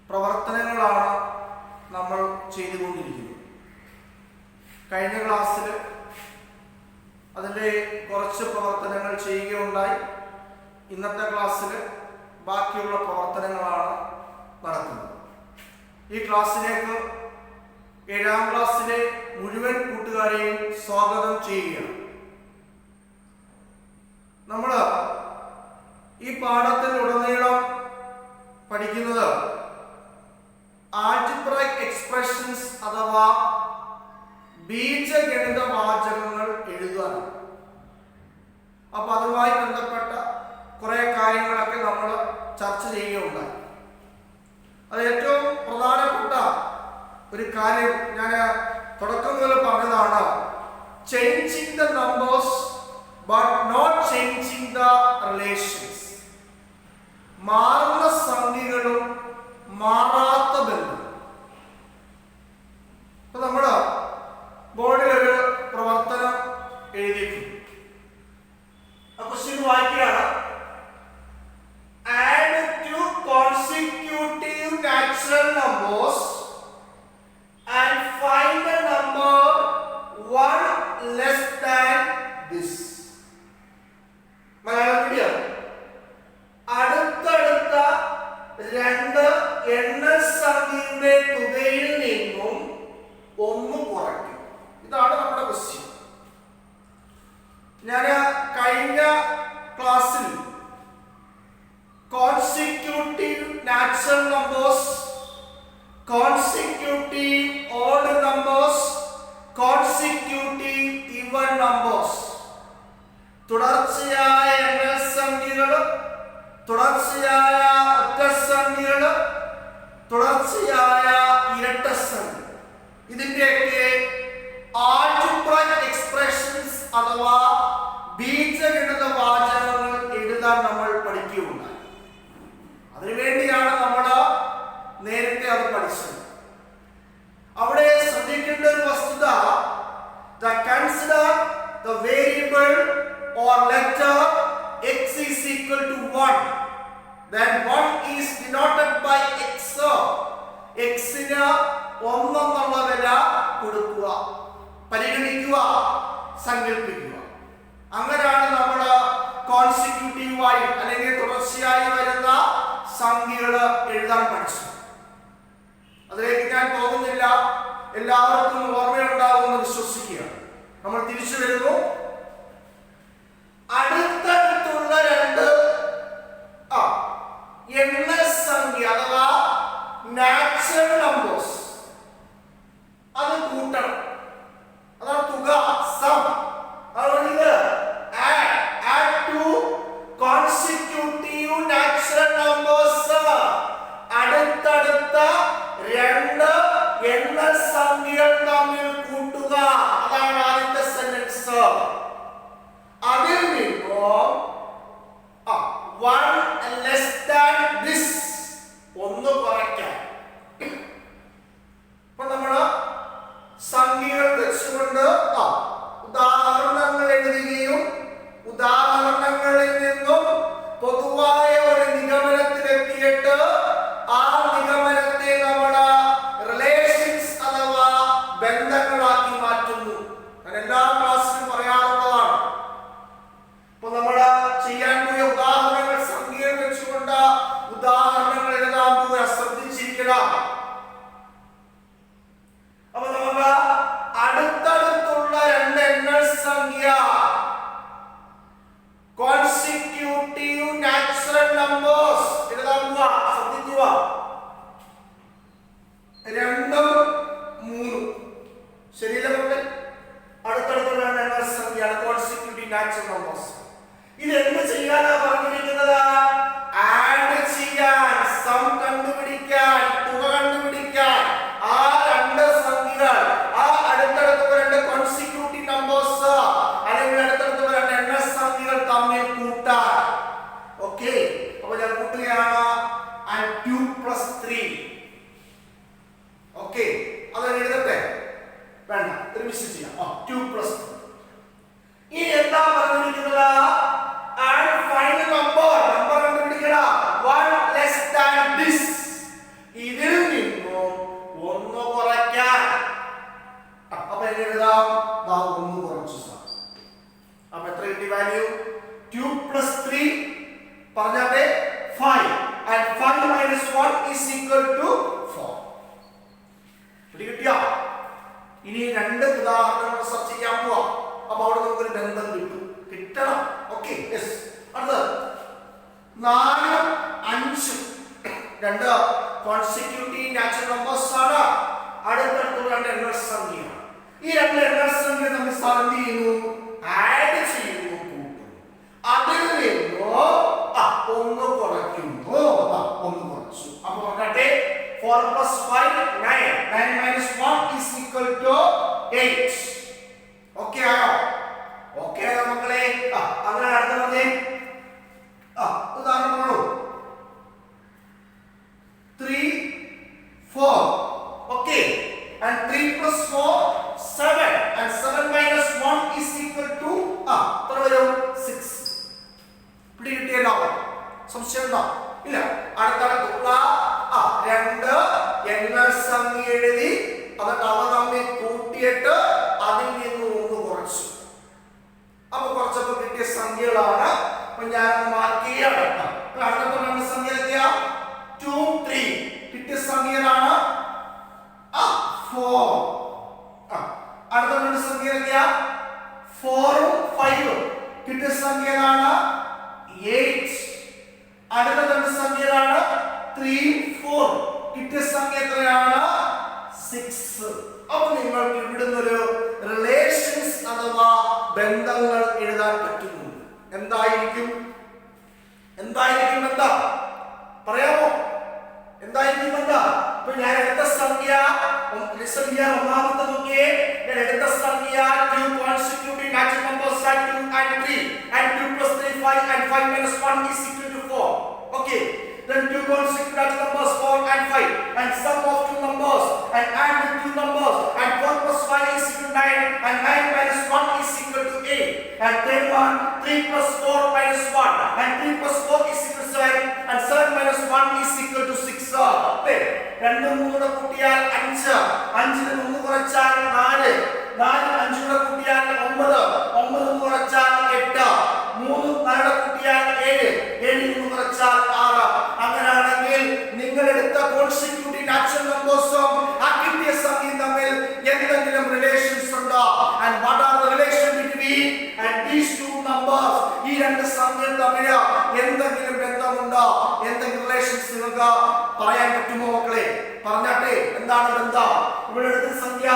പ്രവർത്തനങ്ങളാണ് നമ്മൾ ചെയ്തുകൊണ്ടിരിക്കുന്നത്. കഴിഞ്ഞ ക്ലാസ്സിൽ അതിൻ്റെ കുറച്ച് പ്രവർത്തനങ്ങൾ ചെയ്യുകയുണ്ടായി. ഇന്നത്തെ ക്ലാസ്സിൽ ബാക്കിയുള്ള പ്രവർത്തനങ്ങളാണ് നടക്കുന്നത്. ഈ ക്ലാസ്സിലേക്ക് 7ാം ക്ലാസ്സിലെ മുഴുവൻ കൂട്ടുകാരെയും സ്വാഗതം ചെയ്യുകയാണ്. നമ്മൾ ഈ പാഠത്തിലുടനീളം പഠിക്കുന്നത് ആൾജിബ്രൈക് എക്സ്പ്രഷൻസ് അഥവാ ബീജഗണിത വാചകങ്ങൾ എഴുതാനാണ്. അപ്പൊ അതുമായി ബന്ധപ്പെട്ട കുറെ കാര്യങ്ങളൊക്കെ നമ്മൾ ചർച്ച ചെയ്യുകയുണ്ടായി. അത് ഏറ്റവും പ്രധാനപ്പെട്ട ഒരു കാര്യം ഞാൻ തുടക്കം മുതൽ പറഞ്ഞതാണ്. Changing the numbers but not changing the relations. മാറുന്ന സംഖ്യകളും മാറാത്ത ബന്ധം. അപ്പൊ നമ്മള് ബോർഡിൽ ഒരു പ്രവർത്തനം എഴുതിയിട്ടുണ്ട്. ക്വസ്റ്റ്യൻ വായിക്കുകയാണ്. Add two consecutive natural numbers and find the number 1 less than this. Malayalam medium. അടുത്തടുത്ത രണ്ട് എണ്ണസംഖ്യയുടെ തുകയിൽ നിന്നും ഒന്ന് കുറയ്ക്കും. ഇതാണ് നമ്മുടെ ക്വസ്റ്റ്യൻ. ഞാൻ കഴിഞ്ഞ ക്ലാസ്സിൽ consecutive natural numbers, consecutive odd numbers, consecutive even numbers, തുടർച്ചയായ എണ്ണസംഖ്യകൾ, തുടർച്ചയായ ഒറ്റസംഖ്യകൾ, തുടർച്ചയായ ഇരട്ടസംഖ്യ, ഇതിന്റെയൊക്കെ ആൾജിബ്രൈക് എക്സ്പ്രഷൻസ് അഥവാ ബീജഗണിത വാചകങ്ങൾ എഴുതാൻ നമ്മൾ പഠിക്കുകയുണ്ടായി. അതിനുവേണ്ടിയാണ് നമ്മൾ നേരത്തെ അത് പഠിച്ചത്. അവിടെ ശ്രദ്ധിക്കേണ്ട ഒരു വസ്തുത, consider the variable or letter x is equal to 1, then 1 is denoted by x. x ന് 1 എന്നുള്ള വില കൊടുക്കുക, പരിഗണിക്കുക, സങ്കല്പിക്കുക. അങ്ങനെയാണ് നമ്മൾ കോൺസിക്യൂട്ടീവായി അല്ലെങ്കിൽ തുടർച്ചയായി വരുന്ന സംഖ്യകൾ എഴുതാൻ പഠിച്ചത്. അതിലേക്ക് ഞാൻ പോകുന്നില്ല, എല്ലാവർക്കും ഓർമ്മയുണ്ടാവുമെന്ന് വിശ്വസിക്കുക. നമ്മൾ തിരിച്ചു വരുന്നു. അടുത്തടുത്തുള്ള രണ്ട് എണ്ണസംഖ്യ അഥവാ നാച്ചുറൽ നമ്പേഴ്സ് അത് കൂട്ടണം. അതാണ് തുക, സം. അതുകൊണ്ട് ഇത് add to consecutive natural numbers. അടുത്തടുത്ത രണ്ട് എണ്ണസംഖ്യകൾ തമ്മിൽ കൂട്ടുക. അതാണ് ആദ്യത്തെ സെന്റൻസ്. അതിൽ നിന്നും 1 less than this, ഒന്ന് കുറയ്ക്കാൻ. ഇപ്പൊ നമ്മള് സംഖ്യകൾ വെച്ചുകൊണ്ട് ഉദാഹരണങ്ങൾ എഴുതുകയും ഉദാഹരണങ്ങളിൽ നിന്നും പൊതുവായ ഒരു നിഗമനത്തിലെത്തിയിട്ട് ആ നിഗമനത്തെ നമ്മൾ റിലേഷൻസ് അഥവാ ബന്ധങ്ങളാക്കി മാറ്റുന്നു. എല്ലാ ക്ലാസ്സിലും പറയാറുള്ളതാണ്. ഇപ്പൊ നമ്മൾ ചെയ്യാൻ പോയ ഉദാഹരണങ്ങൾ സംഖ്യകൾ വെച്ചുകൊണ്ട് ഉദാഹരണങ്ങൾ എഴുതാൻ പോവുക. ശ്രദ്ധിച്ചിരിക്കണം. അപ്പൊ നമുക്ക് അടുത്തടുത്തുള്ള രണ്ട് എണ്ണസംഖ്യ കോൺസിക്യൂട്ടീവ് നാച്ചുറൽ നമ്പേഴ്സ് എഴുതാൻ പോവുക. ശ്രദ്ധിക്കുക. 2 3 ശരിയല്ലേ മക്കളെ? അടുത്തടുത്തുള്ള എണ്ണസംഖ്യയാണ് കോൺസിക്യൂട്ടീവ് നാച്ചുറൽ നമ്പേഴ്സ്. ഇത് എന്ത് ചെയ്യാനാ പറഞ്ഞിരിക്കുന്നത്? ആഡ് ചെയ്യാൻ, സം കണ്ടുപിടിക്കാൻ, തുക കണ്ടുപിടിക്കാൻ. ആ രണ്ട് സംഖ്യകൾ, ആ അടുത്തടുത്തുള്ള രണ്ട് കോൺസിക്യൂട്ടീവ് നമ്പേഴ്സ് അല്ലെങ്കിൽ അടുത്തടുത്തുള്ള രണ്ട് എണ്ണസംഖ്യകൾ തമ്മിൽ കൂട്ടാൻ. ഓക്കെ, അപ്പൊ ഞാൻ കൂട്ടുകയാണ്. 2 + 3. ഓക്കെ, അത് എഴുതട്ടെ? വേണ്ട, ഒരുമിച്ച് ചെയ്യാം. 2 + 3. ഇനി എന്താ പറഞ്ഞിരിക്കുന്നത്? ആഡ് ഫൈനൽ നമ്പർ കണ്ടുപിടിക്കണം. 1 less than this. ഇത് 1 is equal to 4. കിട്ടിയോ? ഇനി രണ്ട് ഉദാഹരണങ്ങൾ സെർച്ച് ചെയ്യാൻ പോവാം. അപ്പോൾ അവിടെ നമുക്കൊരു ബന്ധം കിട്ടണം. Okay, yes. അടുത്തത് 4 5 രണ്ട് കോൺസിക്യൂട്ടീവ് നാച്ചുറൽ നമ്പേഴ്സ് ആണ്. അടുത്തടുത്തുള്ള രണ്ട് എണ്ണൽ സംഖ്യയാണ്. ഈ രണ്ട് എണ്ണൽ സംഖ്യ നമ്മൾ എന്ത് ചെയ്യുന്നു? ആഡ് ചെയ്യുന്നു, കൂട്ടുന്നു. അതിൽ നിന്ന് ഒന്ന് കുറയ്ക്കുന്നു. ഒന്ന് കുറച്ചു. അപ്പോൾ നോക്കട്ടെ, 4 plus 5 9. 9 minus 1 is equal to 8. Okay ആയോ? ഓക്കേ ആയോ മക്കളെ? അങ്ങനെ അടുത്തത് ഉദാഹരണമാണോ? 3 4. Okay, and 3 plus 4 7, and 7 minus 1 is equal to എത്ര വരും? 6. പിടികിട്ടിയല്ലോ? സംശയമുണ്ടോ? ഇല്ല. അടുത്തടുത്തുള്ള രണ്ട് എണ്ണൽ സംഖ്യ എഴുതി എന്നിട്ട് അവ തമ്മിൽ കൂട്ടിയിട്ട് അതിൽ നിന്ന് ഒന്ന് കുറച്ചു. അപ്പൊ കുറച്ചപ്പോ കിട്ടിയ സംഖ്യകളാണ്. അപ്പൊ ഞാൻ മാർക്ക് ചെയ്യാണ്. അടുത്ത രണ്ട് സംഖ്യ 2 3 കിട്ടിയ സംഖ്യകളാണ് 4. അടുത്ത രണ്ട് സംഖ്യ 4 5 കിട്ടിയ സംഖ്യകളാണ് 8. അടുത്ത രണ്ട് സംഖ്യകളാണ് 3 4 കിട്ടിയ സംഖ്യ എത്രയാണ്? 6. അപ്പോൾ നിങ്ങൾക്ക് ഇവിടുന്ന് ഒരു റിലേഷൻസ് അഥവാ ബന്ധങ്ങൾ എഴുതാൻ പറ്റുന്നു. എന്തായിരിക്കും? എന്തായിരിക്കും എന്താ പറയാമോ? എന്തായിരിക്കും എന്താ? ഇപ്പൊ ഞാൻ എടുത്ത സംഖ്യ ഒന്നാമത്തെ നോക്കിയേ. ഞാൻ എടുത്ത സംഖ്യ 2 consecutive natural numbers are 2 and 3, and 2 plus 3 5, and 5 minus 1 is equal to 4. Okay, then 2 consecutive natural numbers 4 and 5, and sum of two numbers and add the two numbers, and 4 plus 5 is equal to 9, and 9 minus 1 is equal to 8, and then 3 plus 4 minus 1, and 3 plus 4 is equal to 7, and 7 minus 1 is equal to 6. രണ്ട് മൂന്ന് കൂട്ടിയാൽ 5, 5 3 കുറച്ചാൽ 4, 4 5 കൂടെ കൂട്ടിയാൽ 9, 9 കുറച്ചാൽ 8, 3 4 കൂട്ടിയാൽ 7, 7 3 കുറച്ചാൽ 6. അങ്ങനെയാണെങ്കിൽ നിങ്ങൾ എടുത്ത കോൺസിക്യൂട്ടീവ് നാച്ചുറൽ നമ്പേഴ്സും ആ കിട്ടിയ സംഖ്യയും തമ്മിൽ എന്തെങ്കിലും റിലേഷൻസ് ഉണ്ടോ? And what are the relation between and these two numbers? ഈ രണ്ട് സംഖ്യകൾ തമ്മിൽ എന്തെങ്കിലും ബന്ധമുണ്ടോ? എന്തെങ്കിലും റിലേഷൻസ് നിങ്ങൾക്ക് പറയാൻ പറ്റുമോ മക്കളെ? പറഞ്ഞാട്ടെ, എന്താണ് ബന്ധം? ഇവിടെ എടുത്ത സംഖ്യ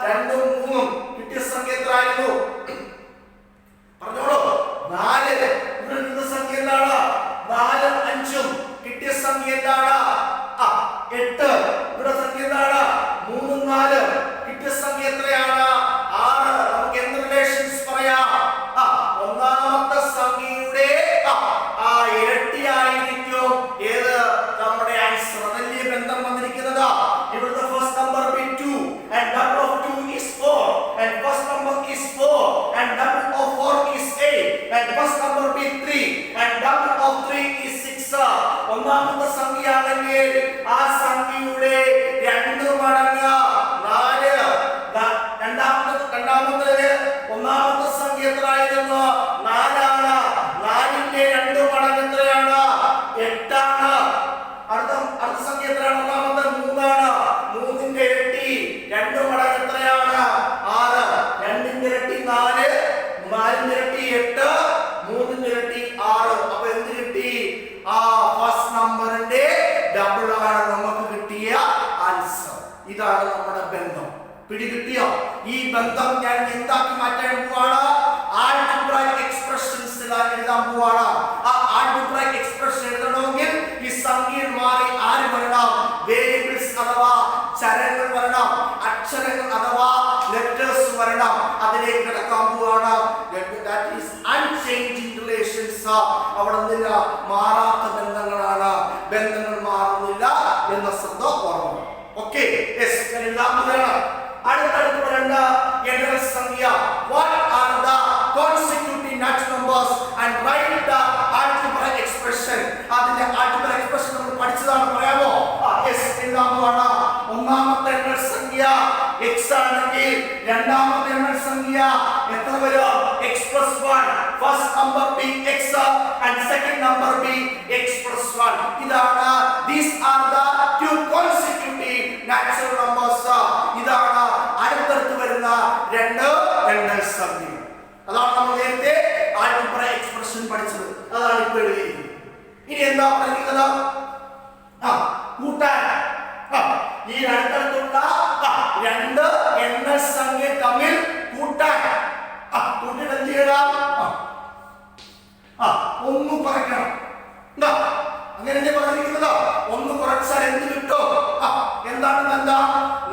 2 3 കിട്ടിയ സംഖ്യ എത്രയായിരുന്നു? പറഞ്ഞോളൂ. 4. ഇവിടെ എടുത്ത സംഖ്യ എന്താണ്? 4 5 കിട്ടിയ സംഖ്യ എന്താണ്? 8. ഇവിടെ സംഖ്യ എന്താണ്? 3 4 കിട്ടിയ സംഖ്യ എത്രയാണ്? 6. നമുക്ക് എന്ത് റിലേഷൻസ് പറയാം? ഒന്നാമത്തെ സംഖ്യയുടെ ഇരട്ടിയായിരിക്കും ഏത്? നമ്മുടെ ആൻസർ. വലിയ ബന്ധം വന്നിരിക്കുന്നത് ഇവിടുത്തെ first number B 2, and double of 2 is 4, and first number is 4, and double of 4 is 8, and first number be 3, and double of 3 is 6. ഒന്നാമത്തെ സംഖ്യയാണെങ്കിൽ ആ സംഖ്യയുടെ 2 മടങ്ങ് 4. രണ്ടാമത്തെ ഒന്നാമത്തെ സംഖ്യ എത്രയായിരുന്നു? 4 ആണ്. 4ന്റെ 2 മടങ്ങ് എത്രയാണ്? 8 ആണ്. അടുത്ത സംഖ്യ എത്രയാണ്? ഒന്നാമത്തെ 3 ആണ്. 3ന്റെ ഇരട്ടി 2 മടങ്ങ് എത്രയാണ്? 6. 2ന്റെ ഇരട്ടി 4, 4ന്റെ ഇരട്ടി 8, 3ന്റെ ഇരട്ടി 6. അപ്പൊ എന്ത് കിട്ടി? ഫസ്റ്റ് നമ്പറിന്റെ ഡബിൾ ആണ് നമുക്ക് കിട്ടിയ ആൻസർ. ഇതാണ് നമ്മുടെ ബന്ധം. പിടികിട്ടിയോ? ഈ ബന്ധം ഞാൻ എന്താക്കി മാറ്റാൻ പോവാണ്? ആൾജിബ്രായിക് എക്സ്പ്രഷൻസ് എഴുതാൻ പോവാണ്. ആ ആൾജിബ്രായിക് എക്സ്പ്രഷൻ എഴുതണമെങ്കിൽ ഈ സംഖ്യയിൽ മാറി ആര് വരണം? വേരിയബിൾസ് അഥവാ ചരങ്ങൾ വരണം, അക്ഷരങ്ങൾ അഥവാ ലെറ്റേഴ്സ് വരണം. അതിലേക്ക് കിടക്കാൻ പോവാണ്. That is unchanging relations. അവിടെ നിന്നില്ല, മാറാത്ത ബന്ധങ്ങളാണ്. ബന്ധങ്ങൾ മാറുന്നില്ല എന്ന ശ്രദ്ധ ഓർമ്മ. Okay, yes. ഞാൻ എഴുതാൻ പോവുകയാണ്. അടുത്തടുത്തുള്ള രണ്ട് എണ്ണൽ സംഖ്യ. What are the consecutive natural numbers and write the algebraic expression? അതിന്റെ algebraic expression നമ്മൾ പഠിച്ചതാണ്. പറയാമോ? യെസ്, എഴുതാൻ പോവാണ്. ഒന്നാമത്തെ എണ്ണൽ സംഖ്യ x ആണെങ്കിൽ രണ്ടാമത്തെ എണ്ണൽ സംഖ്യ എത്ര വരും? x plus 1. First number being x and second number being x plus 1. ഇതാണ് these are the പഠിച്ചത്. അതാണ് ഇപ്പോൾ എഴുതിയിരിക്കുന്നത്. ഇനി എന്താ പറഞ്ഞിരിക്കുന്നത്? കൂട്ടാൻ ഈ രണ്ടിടത്തുള്ള രണ്ട് എണ്ണ സംഖ്യ തമ്മിൽ കൂട്ടാൻ കൂട്ടിട്ട് എന്ത് ചെയ്യണം? ഒന്ന് കുറയ്ക്കണം. അങ്ങനെ പറഞ്ഞിരിക്കുന്നത്. ഒന്ന് കുറച്ചാൽ എന്ത് കിട്ടും? എന്താണെന്ന് എന്താ?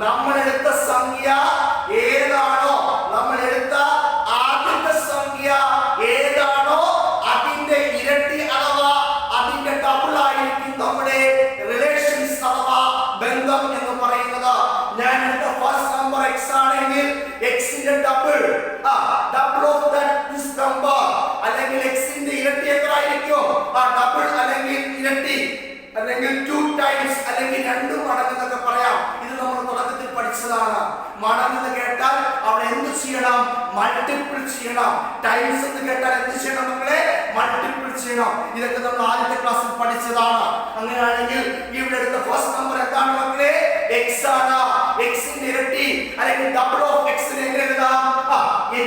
നമ്മളെടുത്ത സംഖ്യ ഏതാണോ, നമ്മളെടുത്ത ആദ്യത്തെ സംഖ്യ ഏതാണോ അതിന്റെ ഇരട്ടി അഥവാ അതിന്റെ ഡബിൾ ആയിരിക്കും നമ്മുടെ റിലേഷൻസ് അഥവാ ബന്ധം എന്ന് പറയുന്നത്. ഞാൻ എടുത്ത ഫസ്റ്റ് നമ്പർ x ആണെങ്കിൽ x-ന്റെ ഡബിൾ ഓഫ് ദിസ് നമ്പർ അല്ലെങ്കിൽ x-ന്റെ ഇരട്ടി എത്ര ആയിരിക്കും? ഡബിൾ അല്ലെങ്കിൽ ഇരട്ടി അല്ലെങ്കിൽ 2 ടൈംസ് അല്ലെങ്കിൽ 2 മടങ്ങ് എന്നൊക്കെ പറയാം. ഇത് നമ്മൾ തുടക്കത്തിൽ പഠിച്ചതാണ്. മടങ്ങ് എന്ന് കേട്ടാൽ അവിടെ എന്ത് ചെയ്യണം? മൾട്ടിപ്പിൾ ചെയ്യണം. ടൈംസ് എന്ന് കേട്ടാൽ എന്ത് ചെയ്യണം മക്കളെ? മൾട്ടിപ്പിൾ ചെയ്യണം. ഇതൊക്കെ നമ്മൾ ആദ്യത്തെ ക്ലാസ്സിൽ പഠിച്ചതാണ്. അങ്ങനെയാണെങ്കിൽ ഇവിടെ എടുത്ത ഫസ്റ്റ് നമ്പർ എന്താണ് മക്കളെ? x ആണ്. x-ന്റെ ഇരട്ടി അല്ലെങ്കിൽ ഡബിൾ ഓഫ് x നെ എങ്ങനെ എഴുതാം?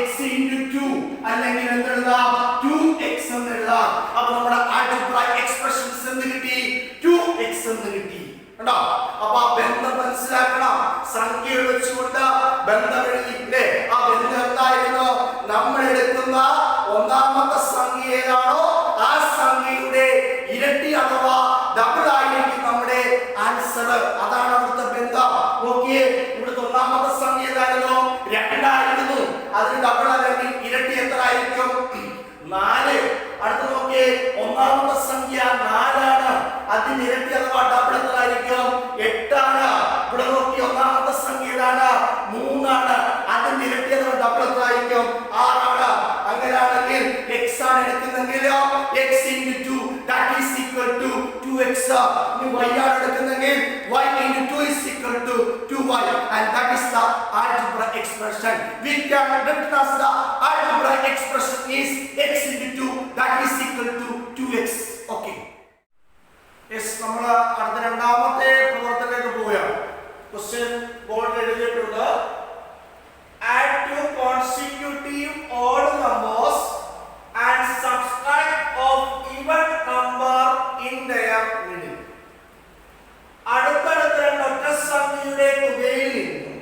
x * 2 അല്ലെങ്കിൽ എന്ത് എഴുതാം? 2x എന്ന് എഴുതാം. അപ്പോൾ നമ്മുടെ ആൾജിബ്രായിക് എക്സ്പ്രഷൻസ് എന്ത് കിട്ടി? 2x എന്ന് കിട്ടി. കണ്ടോ? അപ്പോൾ ആ ബന്ധം മനസ്സിലാക്കണം. സംഖ്യകൾ വെച്ചുകൊണ്ട് ബന്ധം എഴുതിയില്ലേ? ആ ബന്ധം എന്തായിരുന്നു? നമ്മൾ എടുക്കുന്ന ഒന്നാമത്തെ സംഖ്യ ഏതാണോ ആ സംഖ്യയുടെ ഇരട്ടി അഥവാ ഡബിൾ ആയിരിക്കും നമ്മുടെ ആൻസർ. അതാണ് അവിടുത്തെ ബന്ധം. നോക്കിയേ, ഇവിടുത്തെ ഒന്നാമത്തെ സംഖ്യ ഏതായിരുന്നു? 2 ആയിരുന്നു. അതിന് ഡബിൾ അല്ലെങ്കിൽ ഇരട്ടി എത്ര ആയിരിക്കും? 4. അടുത്ത നോക്കിയേ, ഒന്നാമത്തെ സംഖ്യ 4 ആണ്. അതിന് ഇരട്ടി അഥവാ ഡബിൾ എത്ര ആയിരിക്കും? 8 ആണ്. ഇവിടെ നോക്കി ഒന്നാമത്തെ സംഖ്യ ഏതാണ്? 3 ആണ്. അതിന് ഇരട്ടി അഥവാ ഡബിൾ എത്ര ആയിരിക്കും? 6 ആണ്. അങ്ങനെയാണെങ്കിൽ x ആണ് എടുക്കുന്നെങ്കിൽ x * 2 that is equal to 2x. ഇനി y ആണ് എടുക്കുന്നെങ്കിൽ y * 2 is equal to 2y and that is the algebraic expression. We can write as the algebraic expression is x * 2 that is equal to 2x. Okay. Yes, നമ്മൾ അടുത്ത രണ്ടാമത്തെ പ്രവർത്തനത്തിലേക്ക് പോവുകയാണ്. Question ബോർഡിൽ എഴുതിയിട്ടുണ്ട്. Add two consecutive odd numbers and subtract of even number in their middle. അടുത്തടുത്ത രണ്ട് ഒറ്റ സംഖ്യയുടെ തുകയിൽ നിന്നും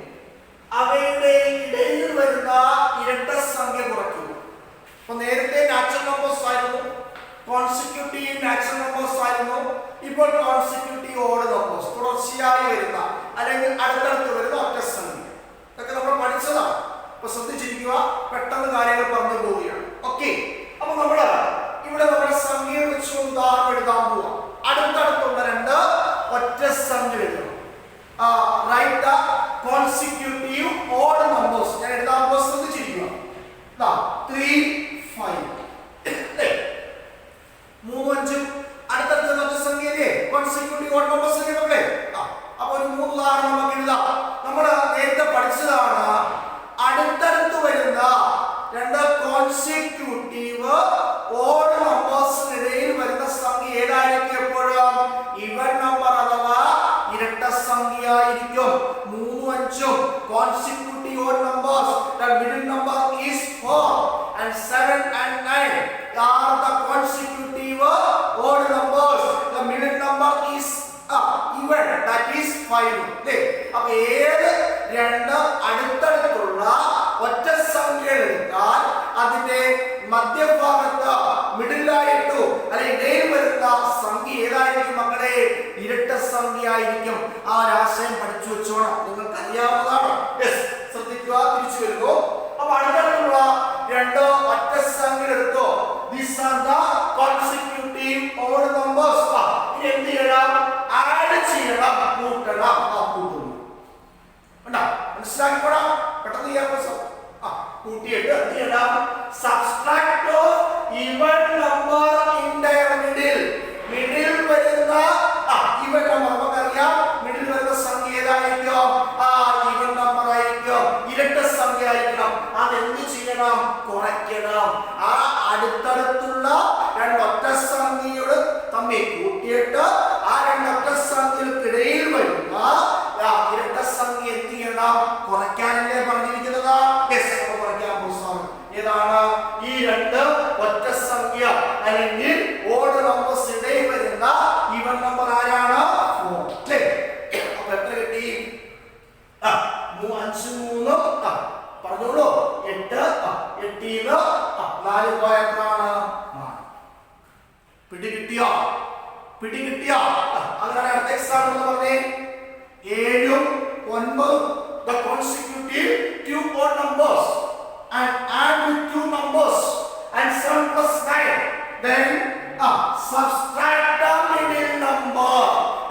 അവയുടെ ഇടയിൽ വരുന്ന ഇരട്ട സംഖ്യ കുറയ്ക്കുക. അപ്പോൾ നേരത്തെ നാച്ചുറൽ നമ്പേഴ്സ് ആയിരുന്നു, കോൺസിക്യൂട്ടീവ് നാച്ചുറൽ നമ്പേഴ്സ് ആയിരുന്നു. ഇപ്പോൾ കോൺസിക്യൂട്ടീവ് ഓഡ് നമ്പേഴ്സ്, തുടർച്ചയായി വരുന്ന അല്ലെങ്കിൽ അടുത്തടുത്ത് വരുന്ന ഒറ്റ സംഖ്യ. ഇതൊക്കെ നമ്മൾ പഠിച്ചതാണ്. അപ്പൊ ശ്രദ്ധിച്ചിരിക്കുക, പെട്ടെന്ന് കാര്യങ്ങൾ പറഞ്ഞു പോവുകയാണ്. ഓക്കെ, അപ്പൊ നമ്മള് ഇവിടെ നമ്മുടെ സംഖ്യ വെച്ച് ഉദാഹരണം എഴുതാൻ പോവാം. അടുത്തടുത്തുള്ള രണ്ട് ഒറ്റ സംഖ്യ എഴുതണം. Write the consecutive odd numbers. ഞാൻ എഴുതാൻ പോകുന്നത് ശ്രദ്ധിച്ചിരിക്കുക. 3, 5 3, 5 അടുത്തടുത്ത ഒറ്റ സംഖ്യയിലെ കോൺസിക്യൂട്ടീവ് ഓഡ് നമ്പേഴ്സ് അല്ലേ? അപ്പൊ ഒരു 3 ഉദാഹരണം നമുക്ക് എഴുതാം. നമ്മൾ നേരത്തെ പഠിച്ചതാണ്. അടുത്തടുത്ത് വരുന്ന രണ്ട് കോൺസിക്യൂട്ടീവ് ഓഡ് നമ്പേഴ്സിനിടയിൽ വരുന്ന സംഖ്യ ഏതായിരിക്കും? എപ്പോഴും ഇവൻ നമ്പർ അഥവാ ഇരട്ട സംഖ്യ ആയിരിക്കും. 3, 5 consecutive odd numbers. The middle number is 4 and 7 and 9 are the consecutive odd numbers. The middle number is even, that is 5. അപ്പൊ ഏത് രണ്ട് അടുത്തടുത്തുള്ള ഒറ്റ സംഖ്യ എടുത്താൽ അതിന്റെ മധ്യഭാഗത്ത് മിഡിലായിട്ടോ അല്ലെങ്കിൽ ഇടയിൽ വരുന്ന സംഖ്യ ഏതായിരിക്കും മക്കളെ? ഇരട്ട സംഖ്യ ആയിരിക്കും. ആ ആശയം പഠിച്ചു വെച്ചോണം, നിങ്ങൾക്ക് അറിയാവുന്നതാണ്. ശ്രദ്ധിക്കുക, തിരിച്ചു വരുന്നു. അപ്പൊ അടുത്തടുത്തുള്ള രണ്ട് ഒറ്റ സംഖ്യ എടുത്തോ. These are the consecutive odd numbers. ഇനി എന്ത് ചെയ്യണം? ആഡ് ചെയ്യണം, കൂട്ടണം. കൂട്ടുന്നു, മനസ്സിലാക്കിക്കോടാ, പെട്ടെന്ന് ചെയ്യാൻ കൂട്ടിയിട്ട് എന്ത് ചെയ്യണം? Subtract of even number in there middle. Middle വരുന്ന ഈവൻ നമ്പർ നമുക്കറിയാം. മിഡിൽ വരുന്ന സംഖ്യ ഏതായിരിക്കും? ഈവൻ നമ്പർ ആയിരിക്കും, ഇരട്ട സംഖ്യ ആയിരിക്കണം. അതെന്ത് ചെയ്യണം? കുറയ്ക്കണം. ആ അടുത്തടുത്തുള്ള രണ്ടൊറ്റ സംഖ്യയോട് തമ്മിൽ കൂട്ടിയിട്ട് ആ രണ്ടൊറ്റ സംഖ്യകൾക്കിടയിൽ വരുന്ന ഇരട്ട സംഖ്യ എന്ത് ചെയ്യണം? കുറയ്ക്കാനല്ലേ പറഞ്ഞിരിക്കുന്നത്? കുറയ്ക്കാൻ. ഏതാണ് ഈ രണ്ട് ഒറ്റ സംഖ്യ? പറഞ്ഞേ 7 9 the consecutive two odd numbers and add with two numbers and 7 plus 9 then subtract the middle number.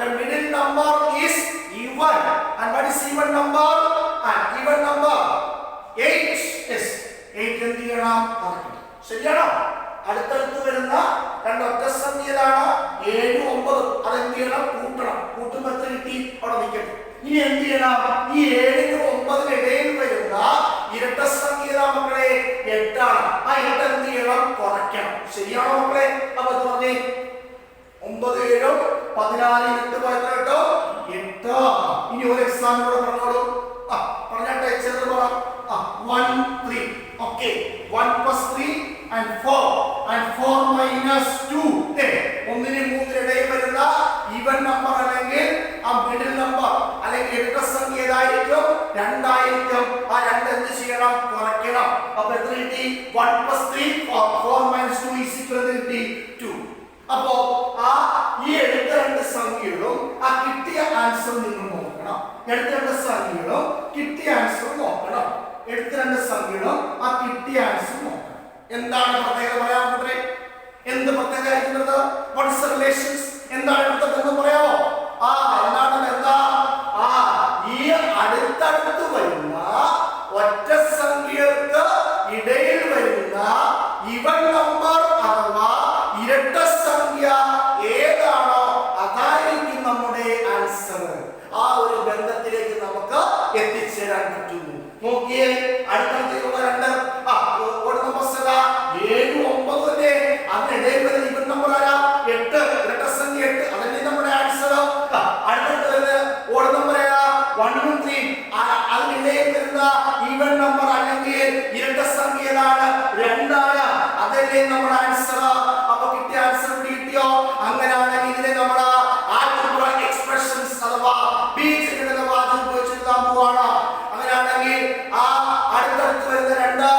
The middle number is even. And what is even number? Even number 8 is 8 എന്ത് ചെയ്യണം? ശരിയാണോ? അടുത്തടുത്ത് വരുന്ന രണ്ട് ഒറ്റ സംഖ്യകളാണ് 7 9. അത് എന്ത് ചെയ്യണം? കൂട്ടണം. കൂട്ടുമ്പോൾ എത്ര കിട്ടി? അവിടെ നിൽക്കട്ടെ. ഇനി എന്ത് ചെയ്യണം? ഈ 7 നും 9 നും ഇടയിൽ വരുന്ന ഇരട്ട സംഖ്യ മക്കളെ 8 ആണ്. ആ 8 എന്ത് ചെയ്യണം? കുറയ്ക്കണം. ശരിയാണോ മക്കളെ? അപ്പൊ അത് പറഞ്ഞേ 9 7 14 8 കേട്ടോ 8. ഇനി ഒരു എക്സാമ്പിൾ പറഞ്ഞോളൂ. പറഞ്ഞാട്ടെ ചെറുത് പറ. 1 3. Okay 1 plus 3 and 4 and 4 minus 2. ഒന്നിനും മൂന്നിനും ഇടയിൽ വരുന്ന ഈവൻ നമ്പർ അല്ലെങ്കിൽ ആ മിഡിൽ നമ്പർ അല്ലെങ്കിൽ ഇരട്ട സംഖ്യ ഏതായിരിക്കും? 2 ആയിരിക്കും. ആ 2 എന്ത് ചെയ്യണം? കുറയ്ക്കണം. അപ്പോൾ എത്ര കിട്ടി? 1 plus 3 4 minus 2 is equal to 2. അപ്പോ ഈ എടുത്ത രണ്ട് സംഖ്യകളും ആ കിട്ടിയ ആൻസർ നിങ്ങൾ നോക്കണം. എടുത്ത രണ്ട് സംഖ്യകളും കിട്ടിയ ആൻസർ നോക്കണം. എടുത്ത രണ്ട് സംഖ്യകളും ആ കിട്ടിയ ആൻസർ നോക്കണം. എന്താണ് പ്രത്യേകത പറയാൻ പറ്റേ? എന്ത് പ്രത്യേകമായിരിക്കുന്നത്? What is the relations? എന്താണ് ഇവിടുത്തെ ബന്ധം പറയാമോ? എന്താണ് ബന്ധം? ഈ അടുത്തടുത്ത് വരുന്ന ഒറ്റ സംഖ്യകൾക്ക് ഇടയിൽ വരുന്ന ഈവൻ നമ്പർ അഥവാ ഇരട്ട സംഖ്യ ഏതാണോ അതായിരിക്കും നമ്മുടെ ആൻസർ. ആ ഒരു ബന്ധത്തിലേക്ക് നമുക്ക് എത്തിച്ചേരാൻ പറ്റുന്നു. നോക്കിയേ അടുത്തുള്ള രണ്ട് നമ്പേഴ്സ് 7 9 അതിനിടയിൽ വരുന്ന ഈവൻ നമ്പർ ആരാ? 8. ഇരട്ട സംഖ്യ 8. അതല്ലേ നമ്മുടെ ആൻസർ. അടുത്ത ഓട് നമ്പർ ഏതാ? 1 ഉം 3. അതിനിടയിൽ വരുന്ന ഈവൻ നമ്പർ അല്ലെങ്കിൽ ഇരട്ട സംഖ്യ ഏതാണ്? 2 ആണ്. അതല്ലേ നമ്മുടെ ആൻസർ. അപ്പൊ കിട്ടിയ ആൻസർ കിട്ടിയോ? അങ്ങനെയാണെങ്കിൽ ഇതിനെ നമ്മൾ ആൽജിബ്ര എക്സ്പ്രഷൻസ് അഥവാ ബീജഗണിത വാചകം ഉപയോഗിച്ച് എഴുതാൻ പോവാണ്. അങ്ങനെയാണെങ്കിൽ അടുത്തടുത്ത് വരുന്ന രണ്ട്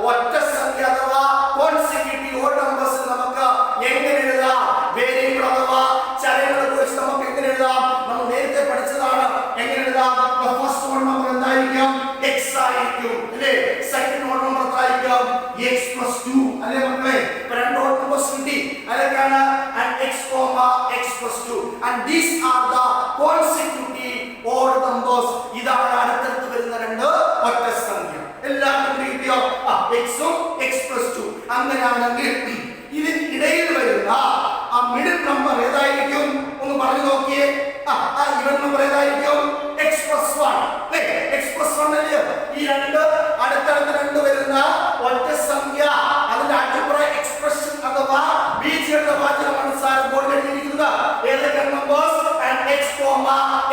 ഒറ്റ സംഖ്യ അഥവാ കോൺസിക്യൂട്ടീവ് ഓഡ് നമ്പേഴ്സ് നമുക്ക് എങ്ങനെ എഴുതാം? വേരിയബിൾ അഥവാ ചരങ്ങളെ കുറിച്ച് നമുക്ക് എങ്ങനെ എഴുതാം? നമ്മൾ നേരത്തെ പഠിച്ചതാണ്. എങ്ങനെ എഴുതാം? ഫസ്റ്റ് ഓഡ് നമ്പർ എന്തായിരിക്കും? x ആയിരിക്കും അല്ലേ? സെക്കൻഡ് ഓഡ് നമ്പർ എന്തായിരിക്കും? x plus 2 അല്ലേ മക്കളെ? രണ്ട് ഓഡ് നമ്പേഴ്സ് കിട്ടി. അതൊക്കെയാണ് x, x plus 2 and these are the consecutive odd numbers. ഇതാണ് അടുത്തടുത്ത് വരുന്ന രണ്ട് ഒറ്റ സംഖ്യ. എല്ലാവർക്കും കിട്ടിയോ? x ഉം x plus 2. അങ്ങനെയാണെങ്കിൽ ഇതിന് ഇടയിൽ വരുന്ന ആ മിഡിൽ നമ്പർ ഏതായിരിക്കും? ഒന്ന് പറഞ്ഞു നോക്കിയേ. ഈവൻ നമ്പർ ഏതായിരിക്കും? x plus 1 അല്ലേ? x plus 1 അല്ലേ? ഈ രണ്ട് അടുത്തടുത്ത് രണ്ട് വരുന്ന ഒറ്റ സംഖ്യ അതിന്റെ ആൽജിബ്ര എക്സ്പ്രഷൻ അഥവാ ബീജഗണിത വാചകം അനുസാരം ബോർഡിൽ എഴുതിയിരിക്കുന്നത് ഏതൊക്കെ numbers? and x,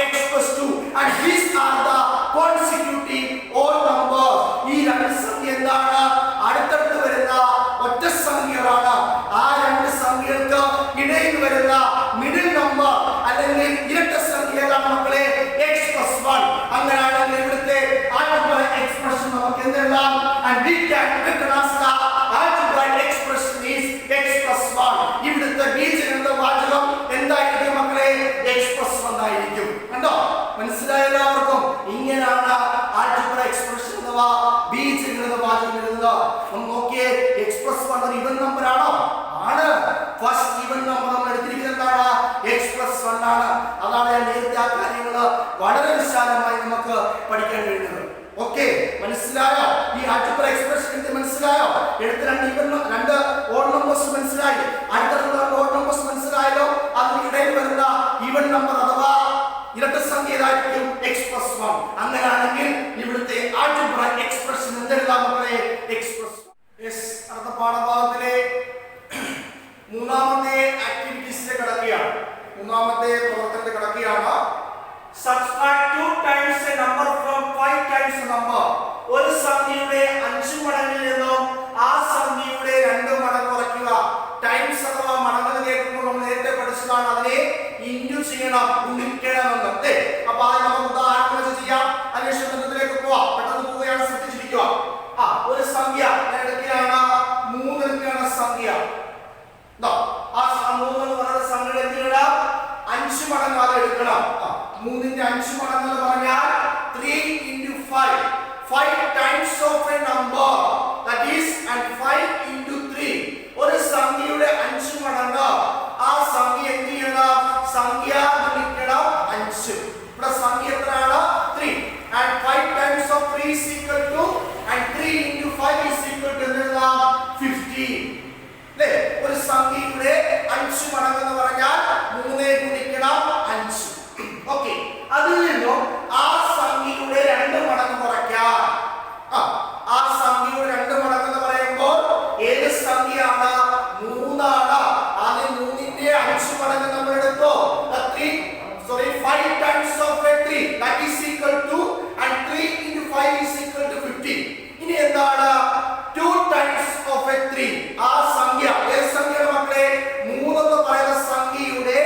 x plus 2 and these are the consecutive odd numbers. ഈ രണ്ട് സംഖ്യ എന്താണ്? അടുത്തടുത്ത് വരുന്ന ഒറ്റ സംഖ്യകളാണ്. ആ രണ്ട് സംഖ്യകൾക്ക് ഇടയിൽ വരുന്ന മിഡിൽ നമ്പർ അല്ലെങ്കിൽ ഇരട്ട സംഖ്യ ഏതാണ് മക്കളെ? x plus 1. അങ്ങനെയാണെങ്കിൽ ഇവിടുത്തെ ആൽജിബ്ര എക്സ്പ്രഷൻ നമുക്ക് എന്തെല്ലാം? and we can written as the algebraic expression is x plus 1. ഇവിടുത്തെ ബീജഗണിത വാചകം എന്തായിരിക്കും മക്കളെ? x plus 1 ആയിരിക്കും. കണ്ടോ? മനസ്സിലായോ എല്ലാവർക്കും? ഇങ്ങനെയാണ് ആൽജിബ്ര എക്സ്പ്രഷൻ അഥവാ ബീജഗണിത വാചകം എഴുതുന്നത്. ഒന്ന് നോക്കിയേ. x plus 1 ഒരു ഈവൻ നമ്പർ ആണോ? ആണ്. ഫസ്റ്റ് ഈവൻ നമ്പർ നമ്മൾ എടുത്തിരിക്കുന്നത് എന്താണ്? x plus 1 ആണ്. അതാണ് ഞാൻ നേരത്തെ ആ കാര്യങ്ങൾ വളരെ വിശാലമായി നമുക്ക് പഠിക്കാൻ കഴിയുന്നത്. ഓക്കെ, മനസ്സിലായോ? ഈ ആൽജിബ്ര എക്സ്പ്രഷൻ മനസ്സിലായോ? എടുത്ത രണ്ട് ഓഡ് നമ്പേഴ്സ് മനസ്സിലായി. അടുത്തുള്ള ഓഡ് നമ്പേഴ്സ് മനസ്സിലായല്ലോ. അതിനിടയിൽ വരുന്ന ഈവൻ നമ്പർ അഥവാ ഇരട്ട സംഖ്യ ഏതായിരിക്കും? x plus 1. അങ്ങനെയാണെങ്കിൽ ഇവിടുത്തെ ആൽജിബ്ര എക്സ്പ്രഷൻ എന്തെല്ലാം മക്കളെ? x plus 1. അടുത്ത പാഠഭാഗത്തിലെ മൂന്നാമത്തെ ആക്ടിവിറ്റീസിലേക്ക് കടക്കുകയാണ്. മൂന്നാമത്തെ പ്രവർത്തനത്തെ കടക്കുകയാണ്. Subtract 2 times a number from 5 times a number. ഒരു സംഖ്യയുടെ 5 മടങ്ങിൽ നിന്നും ആ സംഖ്യയുടെ 2 മടങ്ങ് കുറയ്ക്കുക. ടൈംസ് അഥവാ മടങ്ങ് കേൾക്കുമ്പോൾ നമ്മൾ നേരത്തെ പഠിച്ചതാണ്. അതിനെ ഇൻറ്റു ചെയ്യണം, ഗുണിക്കണം എന്ന്. അപ്പൊ നമുക്ക് ഉദാഹരണം വെച്ച് ചെയ്യാം. അന്വേഷണത്തിലേക്ക് പോവാം. പെട്ടെന്ന് പോവുകയാണ്, ശ്രദ്ധിച്ചിരിക്കുക. ഒരു സംഖ്യ ഞാൻ എടുക്കുകയാണ്. 3 എടുക്കുകയാണ് സംഖ്യ. ആ 3 എന്ന് പറയുന്ന സംഖ്യ എന്തിനാ? 5 മടങ്ങ് അത് എടുക്കണം. 3ന്റെ 5 മടങ്ങ് എന്ന് പറഞ്ഞാൽ 3 into 5. 5 times of a number, that is, and 5 into 3. ഒരു സംഖ്യയുടെ 5 മടങ്ങ്. ആ സംഖ്യ എന്ത് ചെയ്യണം? സംഖ്യ ഗുണിക്കണം 5. ഇവിടെ സംഖ്യ എത്രയാണ്? 3. And 5 times of 3 is equal to, and 3 into 5 is equal to 50. അല്ലേ? ഒരു സംഖ്യയുടെ 5 മടങ്ങ് എന്ന് പറഞ്ഞാൽ 3 ഗുണിക്കണം 5. ഓക്കെ, അതിൽ നിന്നും ആ സംഖ്യയുടെ 2 മടങ്ങ് കുറയ്ക്കാം. ആ സംഖ്യയുടെ 2 മടങ്ങ് എന്ന് പറയുമ്പോൾ ഏത് സംഖ്യയാണ്? 3 ആണ്. ആദ്യം 3ന്റെ 5 മടങ്ങ് നമ്മൾ എടുത്തു. 5 times of 3, that is equal to, and 3 into 5 is equal to 50. ഇനി എന്താണ്? 2 times of 3. ആ സംഖ്യ ഏത് സംഖ്യയാണ് മക്കളെ? 3 എന്ന് പറയുന്ന സംഖ്യയുടെ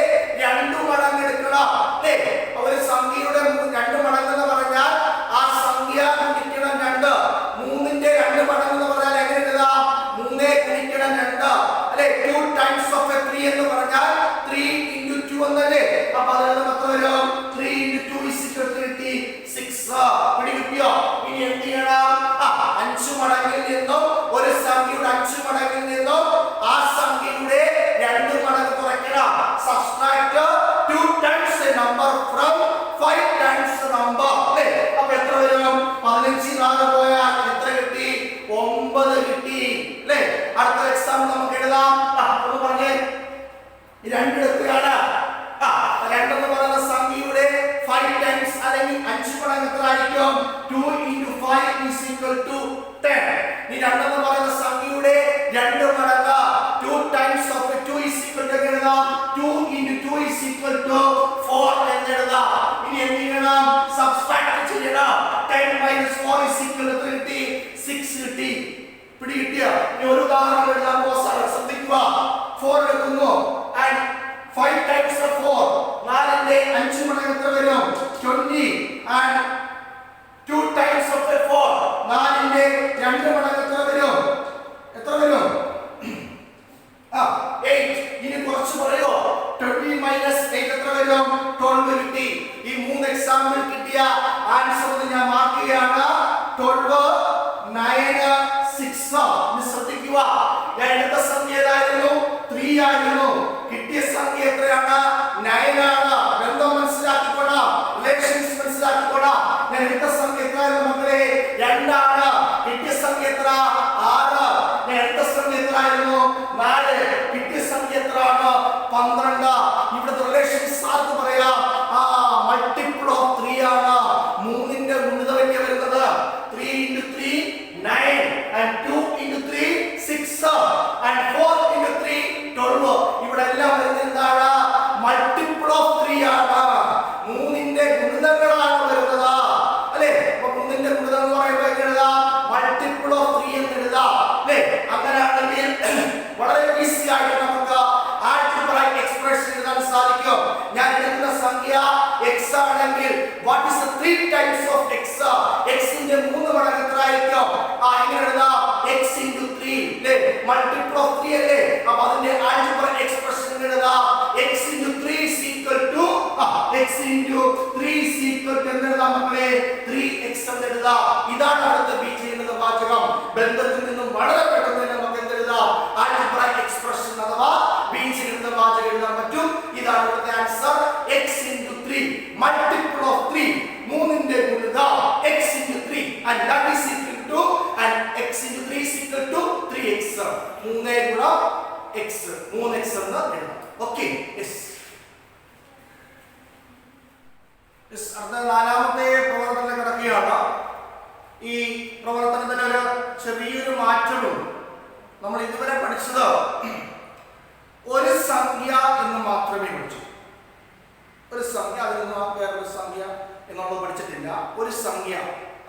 2 മടങ്ങ് എടുക്കണം. അല്ലേ? ഒരു സംഖ്യയുടെ 2 മടങ്ങ് എന്ന് പറഞ്ഞാൽ ആ സംഖ്യ ഗുണിക്കണം 2. 3ന്റെ 2 മടങ്ങ് എന്ന് പറഞ്ഞാൽ എങ്ങനെ എഴുതാം? 3 ഗുണിക്കണം 2. അല്ലേ? 2 times of 3 എന്ന് പറഞ്ഞാൽ 3 into 2 എന്നല്ലേ? അപ്പോൾ അതിന് എത്ര വരും? 3 into 2 is equal to 6. പിടി കിട്ടിയോ? ഇനി എന്ത് ചെയ്യണം? 5 മടങ്ങിൽ നിന്നും ഒരു സംഖ്യയുടെ 5 മടങ്ങിൽ നിന്നും ആ സംഖ്യയുടെ 2 മടങ്ങ് കുറയ്ക്കണം. Subtract 2 times a number from 5 times the number. അല്ലേ? അപ്പോൾ എത്ര വരും? 15 4 പോയാൽ എത്ര കിട്ടി? 9 കിട്ടി. അല്ലേ? അടുത്ത എക്സാമ്പിൾ നമുക്ക് എഴുതാം. ഒന്ന് പറഞ്ഞേ. 2 എടുക്കുകയാണ്. 2 എന്ന് പറയുന്ന സംഖ്യയുടെ 5 times അല്ലെങ്കിൽ 5 മടങ്ങ് എത്ര ആയിരിക്കും? 2 into 5 is equal to 10. ഈ 2 എന്ന് പറയുന്ന സംഖ്യയുടെ 2 മടങ്ങ് 2 times of 2 is equal to എഴുതാം. 2 into 2 is equal to 4 എന്ന് എഴുതാം. ഇനി എന്ത് ചെയ്യണം? സബ്സ്ട്രാക്ട് ചെയ്യണം. 10 minus 4 is equal to 6 കിട്ടി. പിടി കിട്ടിയോ? ഇനി ഒരു ഉദാഹരണം എഴുതാൻ പോകുന്നു. ശ്രദ്ധിക്കുക. 4 എടുക്കുന്നു. and 5 times of 4, 4ന്റെ 5 മടങ്ങ് എത്ര വരും? 20. and 2 times of 4, 4ന്റെ 2 മടങ്ങ് എത്ര വരും? എത്ര വരും? 8. ഇനി കുറച്ച് പറയോ? 20 minus 8 എത്ര വരും? 12 കിട്ടി. ഈ 3 എക്സാമ്പിൾ കിട്ടിയ ആൻസർ ഞാൻ മാർക്ക് ചെയ്യാണ്. 12, 9, 6. ഇനി ശ്രദ്ധിക്കുക. ഞാൻ എടുത്ത സംഖ്യ ഏതായിരുന്നു? 3 ആയിരുന്നു. കിട്ടിയ സംഖ്യ എത്രയാണ്? 9 ആണ്. ബന്ധം മനസ്സിലാക്കിക്കോടാ, റിലേഷൻസ് മനസ്സിലാക്കിക്കോടാ. ഞാൻ എടുത്ത സംഖ്യ എത്രയായിരുന്നു മക്കളെ? 2 ആണ്. കിട്ടിയ സംഖ്യ എത്ര? 6. ഞാൻ എടുത്ത സംഖ്യ എത്രയായിരുന്നു? 4. കിട്ടിയ സംഖ്യ എത്രയാണ്? 12. ഇവിടുത്തെ റിലേഷൻസ് ആർക്ക് പറയാം? മൾട്ടിപ്പിൾ ഓഫ് 3 ആണ്. 3ന്റെ ഗുണിതം എങ്ങനെ വരുന്നത്? 3 into 3 9, and 2 into 3 6, and 4 into 3 12. ഇവിടെ എല്ലാം വരുന്നത് എന്താണ്? മൾട്ടിപ്പിൾ ഓഫ് 3 ആണ്. 3ന്റെ ഗുണിതങ്ങളാണ് വരുന്നത്. അല്ലേ? അപ്പോൾ 3ന്റെ ഗുണിതം എന്ന് പറയുമ്പോൾ എഴുതാം മൾട്ടിപ്പിൾ ഓഫ് 3 എന്ന് എഴുതാം. അല്ലേ? അങ്ങനെയാണെങ്കിൽ വളരെ ഈസി ആയിട്ട് നമുക്ക് ആൾജിബ്രായിക് എക്സ്പ്രഷൻ എഴുതാൻ സാധിക്കും. ഞാൻ എടുക്കുന്ന സംഖ്യ x ആണെങ്കിൽ what is the 3 times of x? x ന്റെ 3 മടങ്ങ് എത്ര ആയിരിക്കും? ഇങ്ങനെ എഴുതാം x into 3. അല്ലേ? മൾട്ടിപ്പിൾ ഓഫ് 3 അല്ലേ? അപ്പോൾ അതിന്റെ ആൾജിബ്രായിക് എക്സ്പ്രഷൻ എഴുതാം x into 3 is equal to x into 3 is equal to എന്ന് എഴുതാം മക്കളെ. 3x എന്ന് എഴുതാം. ഇതാണ് അടുത്ത ബീജഗണിത വാചകം. ബന്ധത്തിൽ നിന്നും വളരെ പെട്ടെന്ന് നമുക്ക് എന്ത് എഴുതാം? ആൾജിബ്രായിക് എക്സ്പ്രഷൻ അഥവാ ബീജഗണിത വാചകം എഴുതാൻ പറ്റും. ഇതാണ് ഇവിടുത്തെ answer. x into 3, multiple of 3. 3ന്റെ ഗുണിതം x into 3, and that is equal to, and x into 3 is equal to 3x. 3 ഗുണം x, 3x എന്ന് എഴുതാം. Okay, yes. അടുത്ത 4ാമത്തെ പ്രവർത്തനം കിടക്കുകയാണ്. ഈ പ്രവർത്തനത്തിന് ഒരു ചെറിയൊരു മാറ്റമുണ്ട്. നമ്മൾ ഇതുവരെ പഠിച്ചത് ഒരു സംഖ്യ എന്ന് മാത്രമേ പഠിച്ചു. ഒരു സംഖ്യ, അതിൽ നിന്ന് വേറൊരു സംഖ്യ എന്നുള്ളത് പഠിച്ചിട്ടില്ല. ഒരു സംഖ്യ,